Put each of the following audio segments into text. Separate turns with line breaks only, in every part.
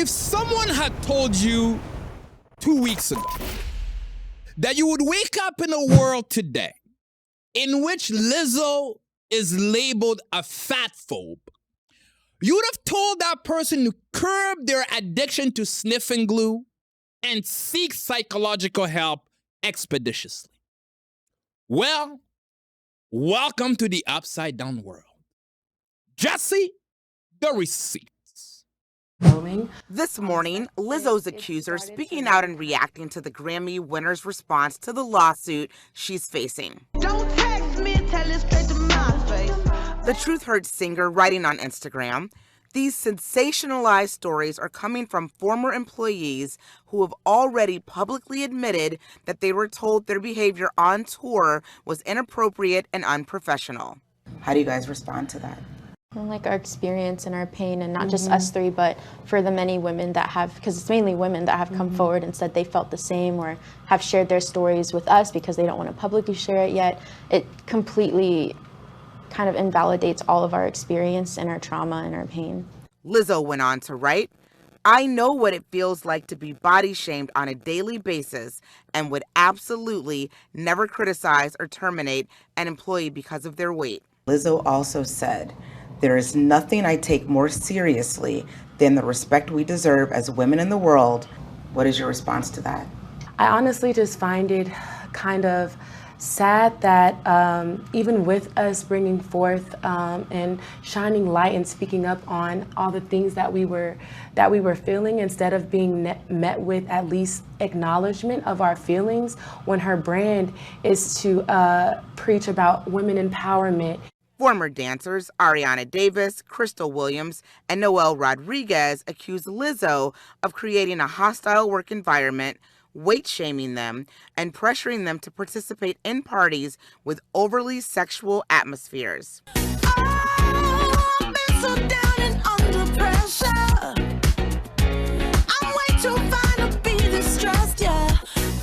if someone had told you 2 weeks ago that you would wake up in a world today in which Lizzo is labeled a fat phobe, you would have told that person to curb their addiction to sniffing glue and seek psychological help expeditiously. Well, welcome to the upside down world. Jesse, the receipts.
This morning, Lizzo's accuser speaking out and reacting to the Grammy winner's response to the lawsuit she's facing.
Don't text me, tell it straight to my face.
The Truth Hurts singer writing on Instagram, these sensationalized stories are coming from former employees who have already publicly admitted that they were told their behavior on tour was inappropriate and unprofessional. How do you guys respond to that?
Like our experience and our pain, and not just us three, but for the many women that have, because it's mainly women that have come forward and said they felt the same or have shared their stories with us because they don't want to publicly share it yet. It completely kind of invalidates all of our experience and our trauma and our pain.
Lizzo went on to write, I know what it feels like to be body shamed on a daily basis and would absolutely never criticize or terminate an employee because of their weight. Lizzo also said, there is nothing I take more seriously than the respect we deserve as women in the world. What is your response to that?
I honestly just find it kind of sad that even with us bringing forth and shining light and speaking up on all the things that we were feeling, instead of being met with at least acknowledgement of our feelings, when her brand is to preach about women empowerment.
Former dancers Ariana Davis, Crystal Williams, and Noel Rodriguez accused Lizzo of creating a hostile work environment, weight-shaming them, and pressuring them to participate in parties with overly sexual atmospheres.
Oh, I've been so down and under pressure. I'm way too fine to be this stressed, yeah.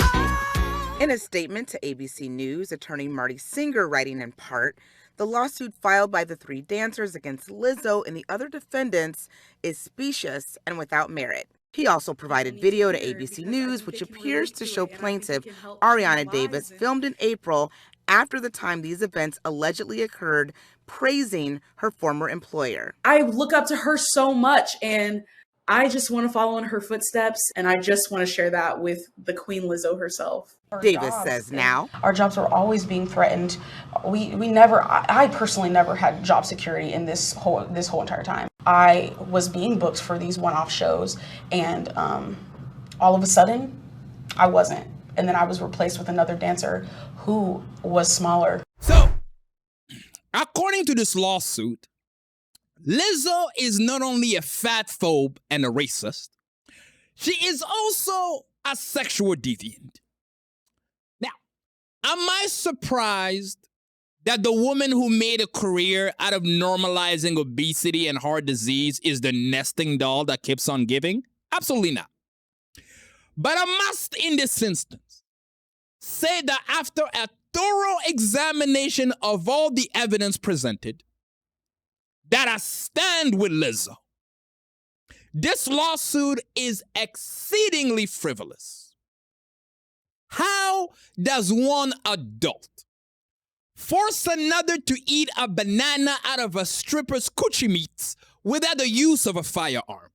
Oh.
In a statement to ABC News, attorney Marty Singer writing in part, the lawsuit filed by the three dancers against Lizzo and the other defendants is specious and without merit. He also provided video to ABC News, which appears to show plaintiff Ariana Davis filmed in April after the time these events allegedly occurred, praising her former employer.
I look up to her so much, and I just want to follow in her footsteps, and I just want to share that with the Queen Lizzo herself.
Davis says now,
our jobs were always being threatened. I personally never had job security in this whole entire time. I was being booked for these one-off shows, and all of a sudden, I wasn't. And then I was replaced with another dancer who was smaller.
So, according to this lawsuit, Lizzo is not only a fat phobe and a racist, she is also a sexual deviant. Now, am I surprised that the woman who made a career out of normalizing obesity and heart disease is the nesting doll that keeps on giving? Absolutely not. But I must, in this instance, say that after a thorough examination of all the evidence presented, that I stand with Lizzo. This lawsuit is exceedingly frivolous. How does one adult force another to eat a banana out of a stripper's coochie meats without the use of a firearm?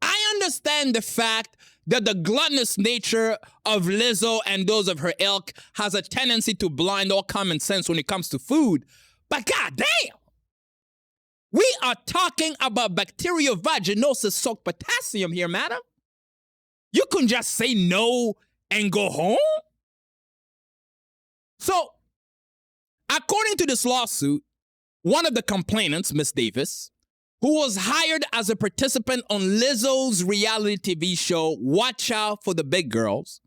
I understand the fact that the gluttonous nature of Lizzo and those of her ilk has a tendency to blind all common sense when it comes to food, but goddamn! We are talking about bacterial vaginosis soaked potassium here, madam. You couldn't just say no and go home? So, according to this lawsuit, one of the complainants, Miss Davis, who was hired as a participant on Lizzo's reality TV show, Watch Out for the Big Girls,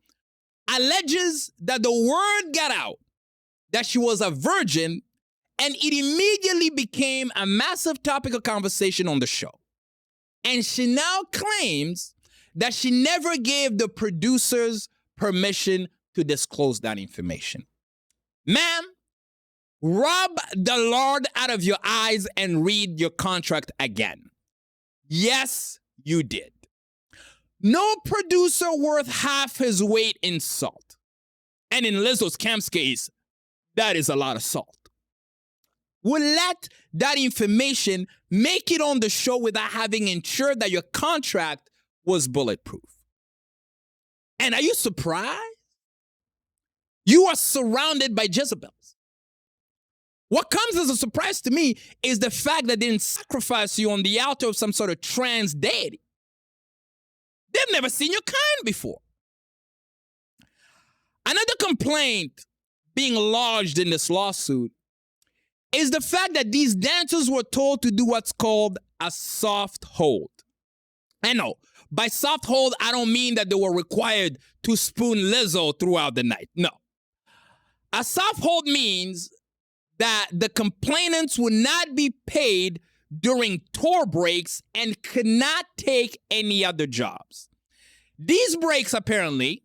alleges that the word got out that she was a virgin, and it immediately became a massive topic of conversation on the show. And she now claims that she never gave the producers permission to disclose that information. Ma'am, rub the Lord out of your eyes and read your contract again. Yes, you did. No producer worth half his weight in salt. And in Lizzo's Camp's case, that is a lot of salt. Will let that information make it on the show without having ensured that your contract was bulletproof. And are you surprised? You are surrounded by Jezebels. What comes as a surprise to me is the fact that they didn't sacrifice you on the altar of some sort of trans deity. They've never seen your kind before. Another complaint being lodged in this lawsuit is the fact that these dancers were told to do what's called a soft hold. I know, by soft hold, I don't mean that they were required to spoon Lizzo throughout the night. No. A soft hold means that the complainants would not be paid during tour breaks and could not take any other jobs. These breaks, apparently,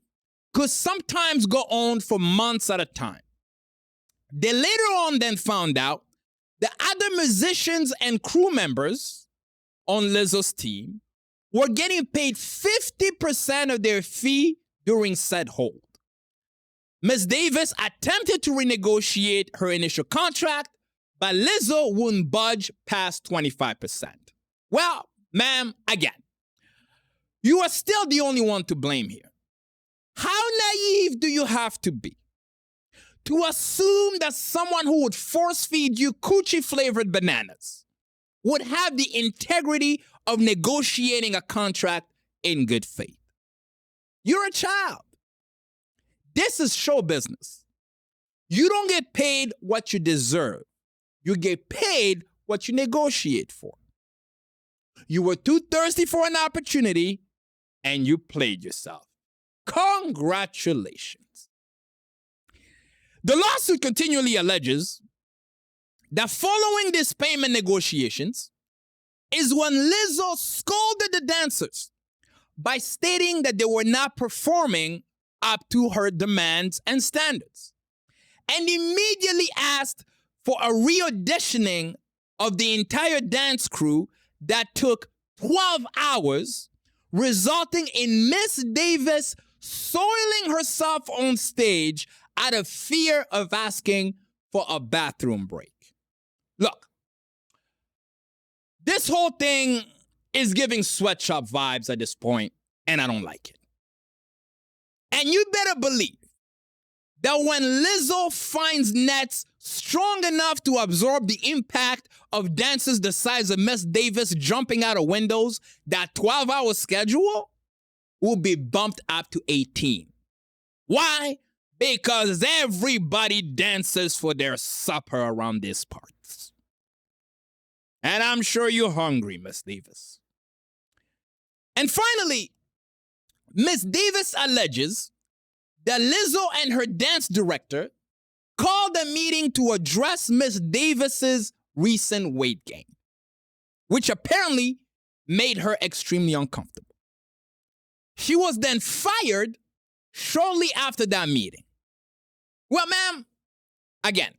could sometimes go on for months at a time. They later on then found out that other musicians and crew members on Lizzo's team were getting paid 50% of their fee during said hold. Ms. Davis attempted to renegotiate her initial contract, but Lizzo wouldn't budge past 25%. Well, ma'am, again, you are still the only one to blame here. How naive do you have to be to assume that someone who would force feed you coochie-flavored bananas would have the integrity of negotiating a contract in good faith? You're a child. This is show business. You don't get paid what you deserve. You get paid what you negotiate for. You were too thirsty for an opportunity, and you played yourself. Congratulations. The lawsuit continually alleges that following these payment negotiations is when Lizzo scolded the dancers by stating that they were not performing up to her demands and standards, and immediately asked for a re-auditioning of the entire dance crew that took 12 hours, resulting in Miss Davis soiling herself on stage out of fear of asking for a bathroom break. Look, this whole thing is giving sweatshop vibes at this point, and I don't like it. And you better believe that when Lizzo finds nets strong enough to absorb the impact of dancers the size of Miss Davis jumping out of windows, that 12-hour schedule will be bumped up to 18. Why? Because everybody dances for their supper around these parts. And I'm sure you're hungry, Miss Davis. And finally, Miss Davis alleges that Lizzo and her dance director called a meeting to address Miss Davis's recent weight gain, which apparently made her extremely uncomfortable. She was then fired shortly after that meeting. Well, ma'am, again,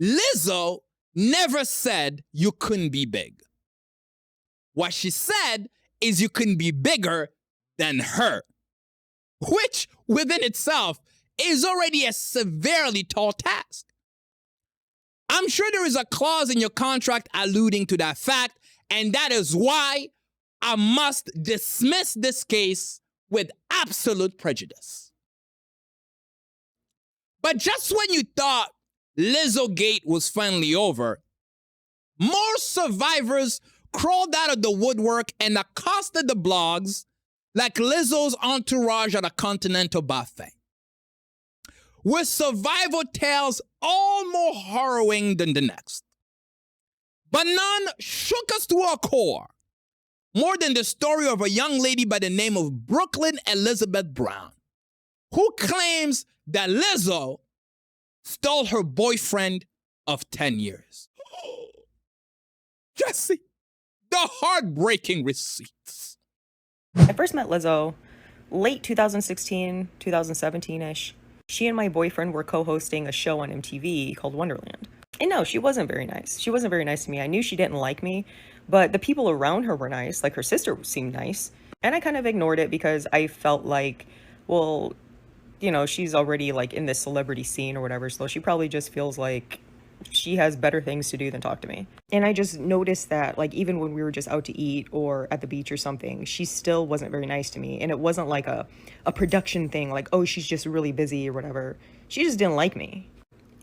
Lizzo never said you couldn't be big. What she said is you couldn't be bigger than her, which within itself is already a severely tall task. I'm sure there is a clause in your contract alluding to that fact, and that is why I must dismiss this case with absolute prejudice. But just when you thought Lizzo Gate was finally over, more survivors crawled out of the woodwork and accosted the blogs like Lizzo's entourage at a continental buffet, with survival tales all more harrowing than the next. But none shook us to our core more than the story of a young lady by the name of Brooklyn Elizabeth Brown, who claims that Lizzo stole her boyfriend of 10 years. Jesse, the heartbreaking receipts.
I first met Lizzo late 2016, 2017-ish. She and my boyfriend were co-hosting a show on MTV called Wonderland. And no, she wasn't very nice. She wasn't very nice to me. I knew she didn't like me, but the people around her were nice. Like her sister seemed nice. And I kind of ignored it because I felt like, well, you know, she's already like in this celebrity scene or whatever. So she probably just feels like she has better things to do than talk to me. And I just noticed that, like, even when we were just out to eat or at the beach or something, she still wasn't very nice to me. And it wasn't like a production thing, like, oh, she's just really busy or whatever. She just didn't like me.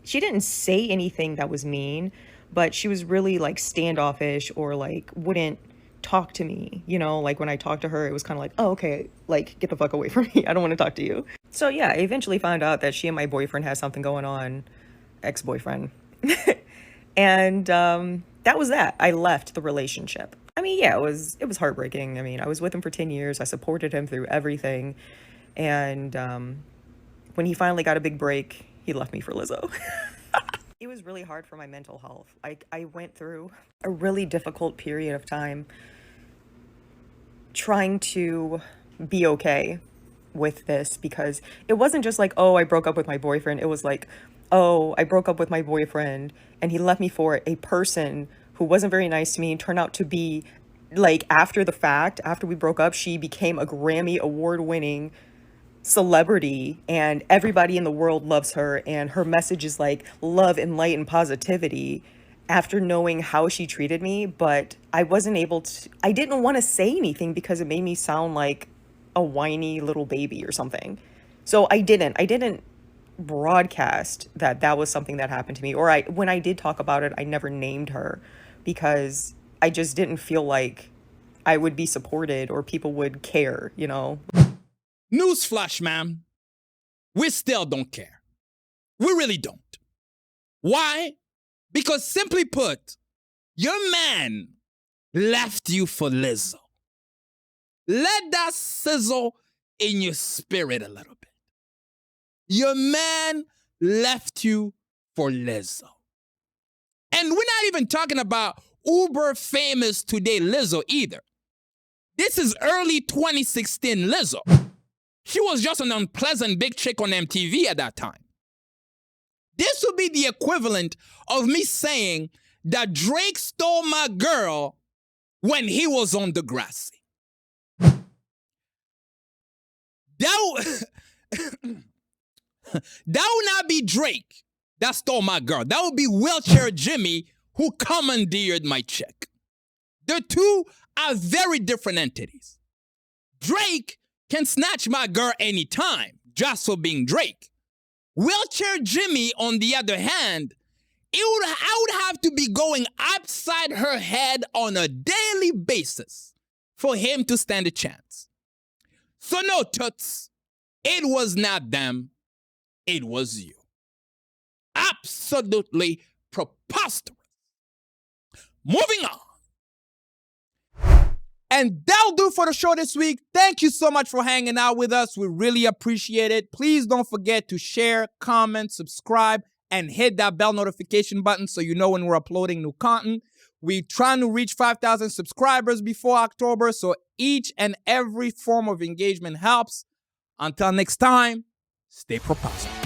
She didn't say anything that was mean, but she was really like standoffish or like wouldn't talk to me. You know, like when I talked to her, it was kind of like, oh, okay, like get the fuck away from me. I don't want to talk to you. So yeah, I eventually found out that she and my boyfriend had something going on, ex-boyfriend. And that was that. I left the relationship. I mean, yeah, it was heartbreaking. I mean, I was with him for 10 years. I supported him through everything. And when he finally got a big break, he left me for Lizzo. It was really hard for my mental health. I went through a really difficult period of time trying to be okay with this, because it wasn't just like, oh, I broke up with my boyfriend. It was like, oh, I broke up with my boyfriend and he left me for a person who wasn't very nice to me and turned out to be, like, after the fact, after we broke up, she became a Grammy award-winning celebrity and everybody in the world loves her, and her message is like love and light and positivity, after knowing how she treated me. But I wasn't able to, I didn't want to say anything because it made me sound like a whiny little baby or something. So I didn't broadcast that was something that happened to me, or when I did talk about it, I never named her because I just didn't feel like I would be supported or people would care, you know.
Newsflash, ma'am. We still don't care. We really don't. Why? Because simply put, your man left you for Lizzo. Let that sizzle in your spirit a little bit. Your man left you for Lizzo. And we're not even talking about uber famous today Lizzo either. This is early 2016 Lizzo. She was just an unpleasant big chick on MTV at that time. This would be the equivalent of me saying that Drake stole my girl when he was on Degrassi. That would not be Drake that stole my girl. That would be Wheelchair Jimmy who commandeered my chick. The two are very different entities. Drake can snatch my girl anytime, just for being Drake. Wheelchair Jimmy, on the other hand, I would have to be going upside her head on a daily basis for him to stand a chance. So no, toots, it was not them, it was you. Absolutely preposterous. Moving on. And that'll do for the show this week. Thank you so much for hanging out with us. We really appreciate it. Please don't forget to share, comment, subscribe, and hit that bell notification button so you know when we're uploading new content. We're trying to reach 5,000 subscribers before October, so each and every form of engagement helps. Until next time, stay preposterous.